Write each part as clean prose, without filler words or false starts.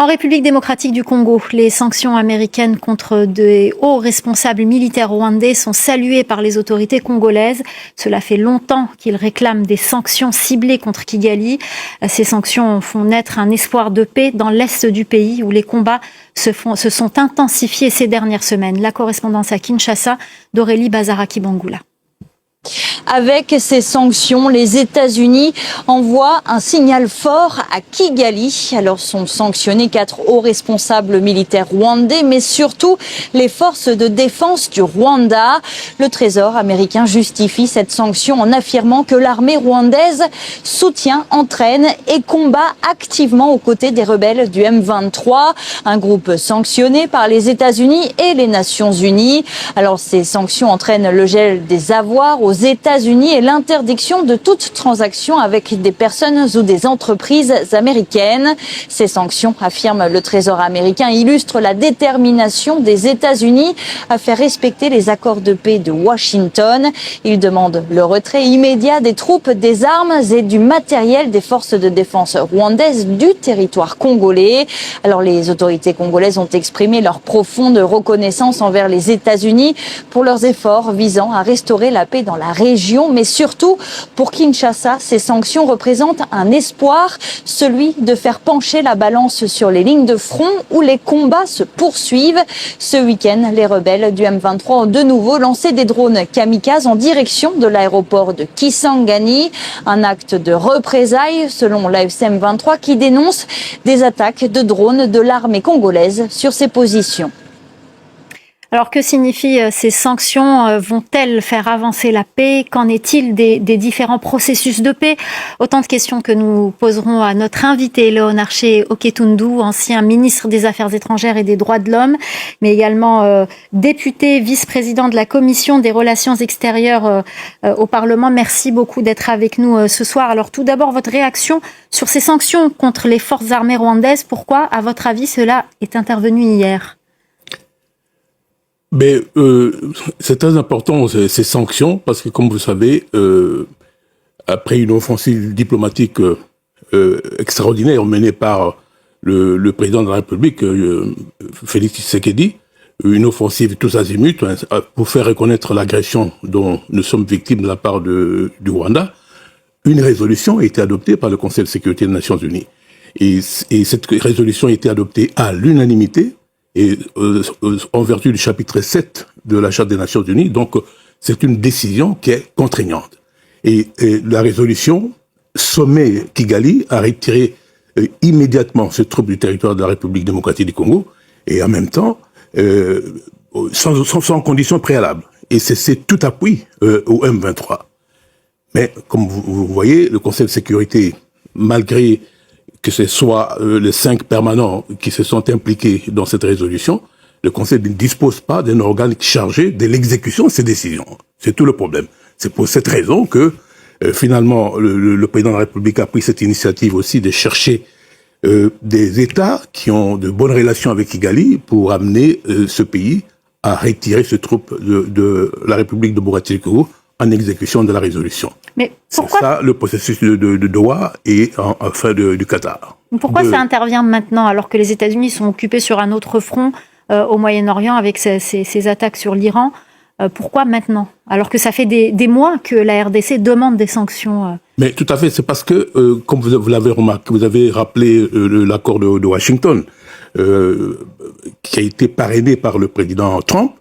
En République démocratique du Congo, les sanctions américaines contre des hauts responsables militaires rwandais sont saluées par les autorités congolaises. Cela fait longtemps qu'ils réclament des sanctions ciblées contre Kigali. Ces sanctions font naître un espoir de paix dans l'est du pays où les combats se sont intensifiés ces dernières semaines. La correspondance à Kinshasa d'Aurélie Bazaraki-Bangoula. Avec ces sanctions, les États-Unis envoient un signal fort à Kigali. Alors sont sanctionnés 4 hauts responsables militaires rwandais, mais surtout les forces de défense du Rwanda. Le Trésor américain justifie cette sanction en affirmant que l'armée rwandaise soutient, entraîne et combat activement aux côtés des rebelles du M23, un groupe sanctionné par les États-Unis et les Nations Unies. Alors ces sanctions entraînent le gel des avoirs aux États-Unis et l'interdiction de toute transaction avec des personnes ou des entreprises américaines. Ces sanctions, affirme le Trésor américain, illustrent la détermination des États-Unis à faire respecter les accords de paix de Washington. Il demande le retrait immédiat des troupes, des armes et du matériel des forces de défense rwandaises du territoire congolais. Alors les autorités congolaises ont exprimé leur profonde reconnaissance envers les États-Unis pour leurs efforts visant à restaurer la paix dans la région. Mais surtout, pour Kinshasa, ces sanctions représentent un espoir, celui de faire pencher la balance sur les lignes de front où les combats se poursuivent. Ce week-end, les rebelles du M23 ont de nouveau lancé des drones kamikazes en direction de l'aéroport de Kisangani. Un acte de représailles, selon l'AFC 23, qui dénonce des attaques de drones de l'armée congolaise sur ses positions. Alors que signifient ces sanctions? Vont-elles faire avancer la paix? Qu'en est-il des différents processus de paix? Autant de questions que nous poserons à notre invité Léonard Oketundu, ancien ministre des Affaires étrangères et des Droits de l'Homme, mais également député, vice-président de la Commission des Relations extérieures au Parlement. Merci beaucoup d'être avec nous ce soir. Alors tout d'abord, votre réaction sur ces sanctions contre les forces armées rwandaises. Pourquoi, à votre avis, cela est intervenu hier? Mais c'est très important ces sanctions parce que, comme vous savez, après une offensive diplomatique extraordinaire menée par le président de la République, Félix Tshisekedi, une offensive tous azimuts pour faire reconnaître l'agression dont nous sommes victimes de la part du Rwanda, une résolution a été adoptée par le Conseil de sécurité des Nations Unies. Et cette résolution a été adoptée à l'unanimité, et en vertu du chapitre 7 de la Charte des Nations Unies. Donc, c'est une décision qui est contraignante. Et la résolution sommet Kigali à retirer immédiatement ses troupes du territoire de la République démocratique du Congo, et en même temps, sans condition préalable. Et c'est tout appui au M23. Mais, comme vous voyez, le Conseil de sécurité, malgré que ce soit les 5 permanents qui se sont impliqués dans cette résolution, le Conseil ne dispose pas d'un organe chargé de l'exécution de ces décisions. C'est tout le problème. C'est pour cette raison que, finalement, le président de la République a pris cette initiative aussi de chercher des États qui ont de bonnes relations avec Kigali pour amener ce pays à retirer ses troupes de la République de Bouratirikourou en exécution de la résolution. Mais pourquoi... C'est ça le processus de Doha et enfin du Qatar. Pourquoi ça intervient maintenant alors que les États-Unis sont occupés sur un autre front au Moyen-Orient avec ces attaques sur l'Iran? Pourquoi maintenant? Alors que ça fait des mois que la RDC demande des sanctions. Mais tout à fait, c'est parce que, comme vous l'avez remarqué, vous avez rappelé l'accord de Washington, qui a été parrainé par le président Trump,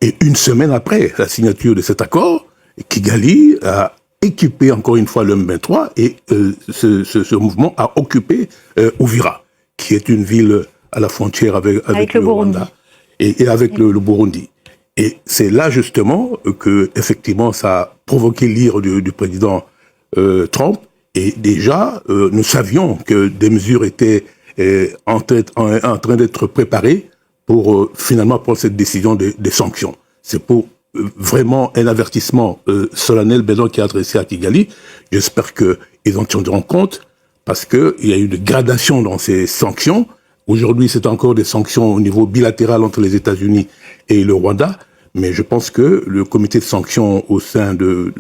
et une semaine après la signature de cet accord, Kigali a équipé encore une fois le M23 et ce mouvement a occupé Uvira, qui est une ville à la frontière avec le Rwanda et avec le Burundi. Et c'est là justement que effectivement ça a provoqué l'ire du président Trump. Et déjà nous savions que des mesures étaient en train d'être préparées pour finalement prendre cette décision des sanctions. C'est pour vraiment un avertissement solennel qui est adressé à Kigali. J'espère qu'ils en tiendront compte parce qu'il y a eu une gradation dans ces sanctions. Aujourd'hui, c'est encore des sanctions au niveau bilatéral entre les États-Unis et le Rwanda, mais je pense que le comité de sanctions au sein des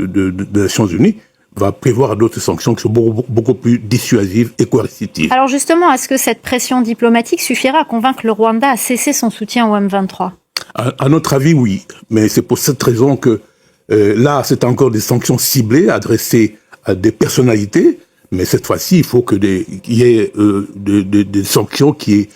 Nations Unies va prévoir d'autres sanctions qui sont beaucoup plus dissuasives et coercitives. Alors justement, est-ce que cette pression diplomatique suffira à convaincre le Rwanda à cesser son soutien au M23 ? À notre avis, oui. Mais c'est pour cette raison que là, c'est encore des sanctions ciblées adressées à des personnalités. Mais cette fois-ci, il faut qu'il y ait des sanctions qui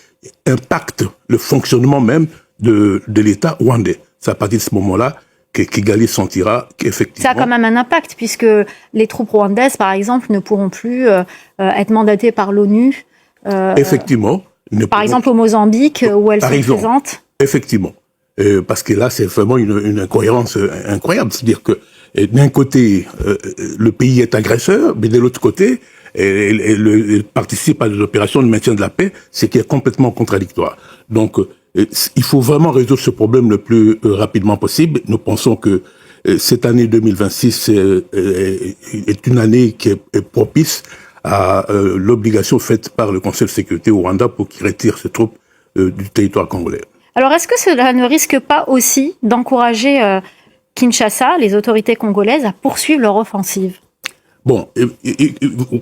impactent le fonctionnement même de l'État rwandais. C'est à partir de ce moment-là que Kigali sentira qu'effectivement... Ça a quand même un impact, puisque les troupes rwandaises, par exemple, ne pourront plus être mandatées par l'ONU. Effectivement. Par exemple au Mozambique, où elles sont présentes. Effectivement. Parce que là, c'est vraiment une incohérence incroyable. C'est-à-dire que d'un côté, le pays est agresseur, mais de l'autre côté, elle participe à des opérations de maintien de la paix, ce qui est complètement contradictoire. Donc, il faut vraiment résoudre ce problème le plus rapidement possible. Nous pensons que cette année 2026 est une année qui est propice à l'obligation faite par le Conseil de sécurité au Rwanda pour qu'il retire ses troupes du territoire congolais. Alors, est-ce que cela ne risque pas aussi d'encourager Kinshasa, les autorités congolaises, à poursuivre leur offensive ? Bon,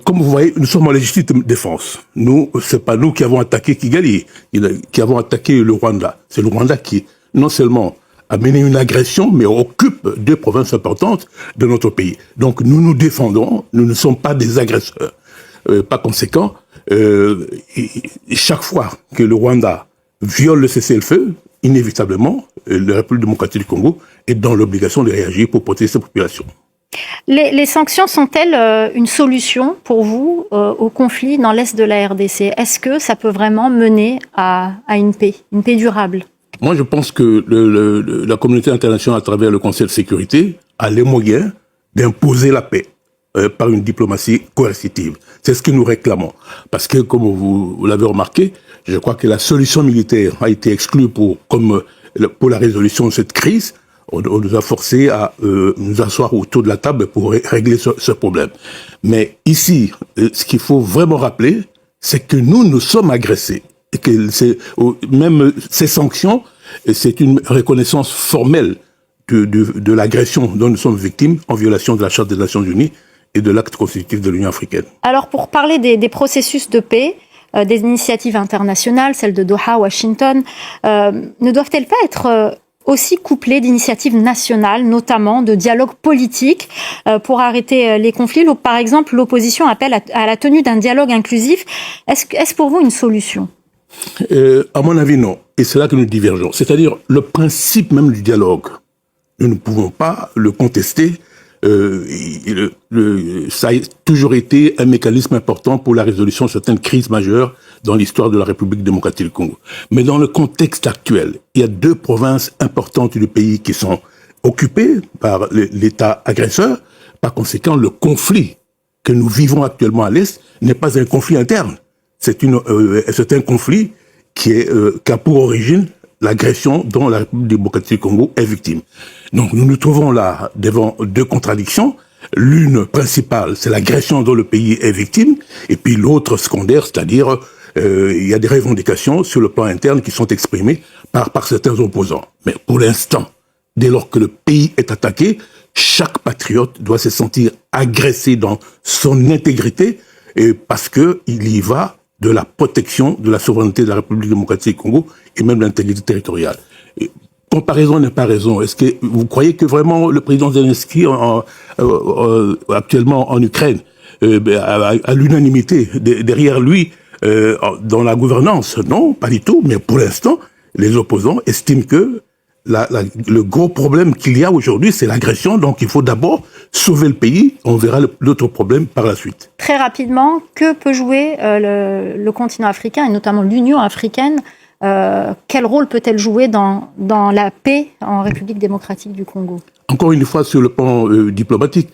comme vous voyez, nous sommes en légitime défense. C'est pas nous qui avons attaqué Kigali, qui avons attaqué le Rwanda. C'est le Rwanda qui, non seulement a mené une agression, mais occupe 2 provinces importantes de notre pays. Donc, nous nous défendons, nous ne sommes pas des agresseurs. Par conséquent, chaque fois que le Rwanda viole le cessez-le-feu, inévitablement, la République démocratique du Congo est dans l'obligation de réagir pour protéger sa population. Les sanctions sont-elles une solution pour vous au conflit dans l'est de la RDC ? Est-ce que ça peut vraiment mener à une paix durable ? Moi, je pense que la communauté internationale, à travers le Conseil de sécurité, a les moyens d'imposer la paix par une diplomatie coercitive. C'est ce que nous réclamons. Parce que, comme vous l'avez remarqué, je crois que la solution militaire a été exclue pour la résolution de cette crise. On nous a forcé à nous asseoir autour de la table pour régler ce problème. Mais ici, ce qu'il faut vraiment rappeler, c'est que nous sommes agressés. Et que même ces sanctions, c'est une reconnaissance formelle de l'agression dont nous sommes victimes en violation de la Charte des Nations Unies et de l'acte constitutif de l'Union africaine. Alors, pour parler des processus de paix, des initiatives internationales, celles de Doha, Washington, ne doivent-elles pas être aussi couplées d'initiatives nationales, notamment de dialogue politique pour arrêter les conflits? Par exemple, l'opposition appelle à la tenue d'un dialogue inclusif. Est-ce pour vous une solution? À mon avis, non. Et c'est là que nous divergeons. C'est-à-dire, le principe même du dialogue, nous ne pouvons pas le contester. Ça a toujours été un mécanisme important pour la résolution de certaines crises majeures dans l'histoire de la République démocratique du Congo. Mais dans le contexte actuel, il y a 2 provinces importantes du pays qui sont occupées par l'État agresseur. Par conséquent, le conflit que nous vivons actuellement à l'Est n'est pas un conflit interne. C'est un conflit qui a pour origine l'agression dont la République démocratique du Congo est victime. Donc nous nous trouvons là devant 2 contradictions. L'une principale, c'est l'agression dont le pays est victime, et puis l'autre secondaire, c'est-à-dire il y a des revendications sur le plan interne qui sont exprimées par certains opposants. Mais pour l'instant, dès lors que le pays est attaqué, chaque patriote doit se sentir agressé dans son intégrité, et parce que il y va de la protection de la souveraineté de la République démocratique du Congo et même de l'intégrité territoriale. Et comparaison n'est pas raison. Est-ce que vous croyez que vraiment le président Zelensky actuellement en Ukraine à l'unanimité derrière lui dans la gouvernance? Non, pas du tout. Mais pour l'instant, les opposants estiment que le gros problème qu'il y a aujourd'hui, c'est l'agression. Donc il faut d'abord sauver le pays. On verra l'autre problème par la suite. Très rapidement, que peut jouer le continent africain et notamment l'Union africaine? Quel rôle peut-elle jouer dans la paix en République démocratique du Congo? Encore une fois, sur le plan diplomatique,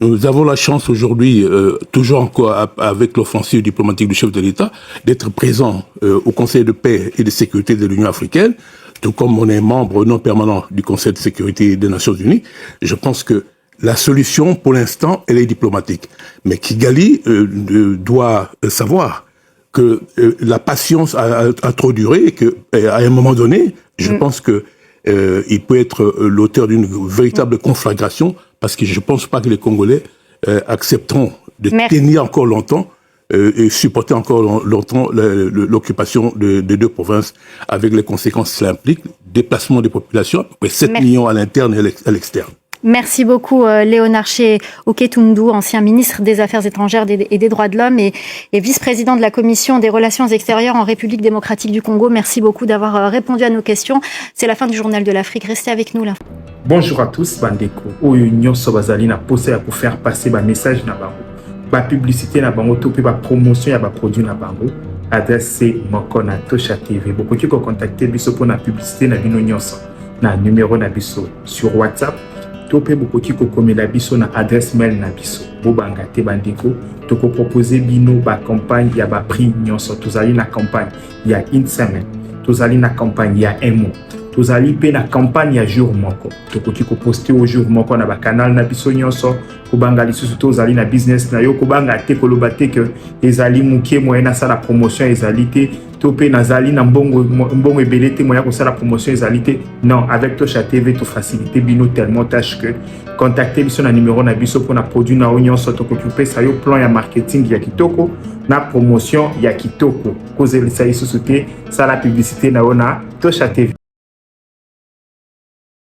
nous avons la chance aujourd'hui, toujours encore avec l'offensive diplomatique du chef de l'État, d'être présent au Conseil de paix et de sécurité de l'Union africaine, tout comme on est membre non permanent du Conseil de sécurité des Nations Unies. Je pense que la solution, pour l'instant, elle est diplomatique. Mais Kigali doit savoir que la patience a trop duré et que à un moment donné, je pense que il peut être l'auteur d'une véritable conflagration, parce que je pense pas que les Congolais accepteront de Merci. tenir encore longtemps et supporter encore longtemps l'occupation de deux provinces avec les conséquences que cela implique, déplacement des populations, à peu près 7 millions à l'interne et à l'externe. Merci beaucoup Léonard Oketundu, ancien ministre des Affaires étrangères et des droits de l'homme et vice-président de la Commission des relations extérieures en République démocratique du Congo. Merci beaucoup d'avoir répondu à nos questions. C'est la fin du Journal de l'Afrique. Restez avec nous là. Bonjour à tous, bandeko. Oyo nyonso bazali na posa ya pour faire passer ba message na bango. Ba publicité na bango to pe ba promotion ya ba produit na bango. Adresse moko na Tosha TV. Bokoki ko contacter biso pour na publicité na bino nyonso. Na numéro na biso sur WhatsApp. Topé bokoki ko komela biso na adresse mail na biso. Bobanga te bandeko. Toko proposer bino ba campagne ya ba prix nyonso. Tozali na campagne ya une semaine. Tozali na campagne ya un mois. Tozali pe na campagne ya jour moko. Tokoki ko poster au jour moko na ba canal na biso nyonso. Kobanga lisusu tozali na business na yo kobanga te koloba te que ezali muke moyen na sala promotion ezali te. Topé nazali na mbongo ebele te moyen ko sala promotion ezali te. Non, avec Tosha TV to faciliter bino tellement tâche que contacter biso na numéro na biso pour na produit na nyonso tokoki pe sa yo plan ya marketing ya kitoko na promotion ya kitoko. Kozelisa lisusu te sala publicité na ona Tosha TV.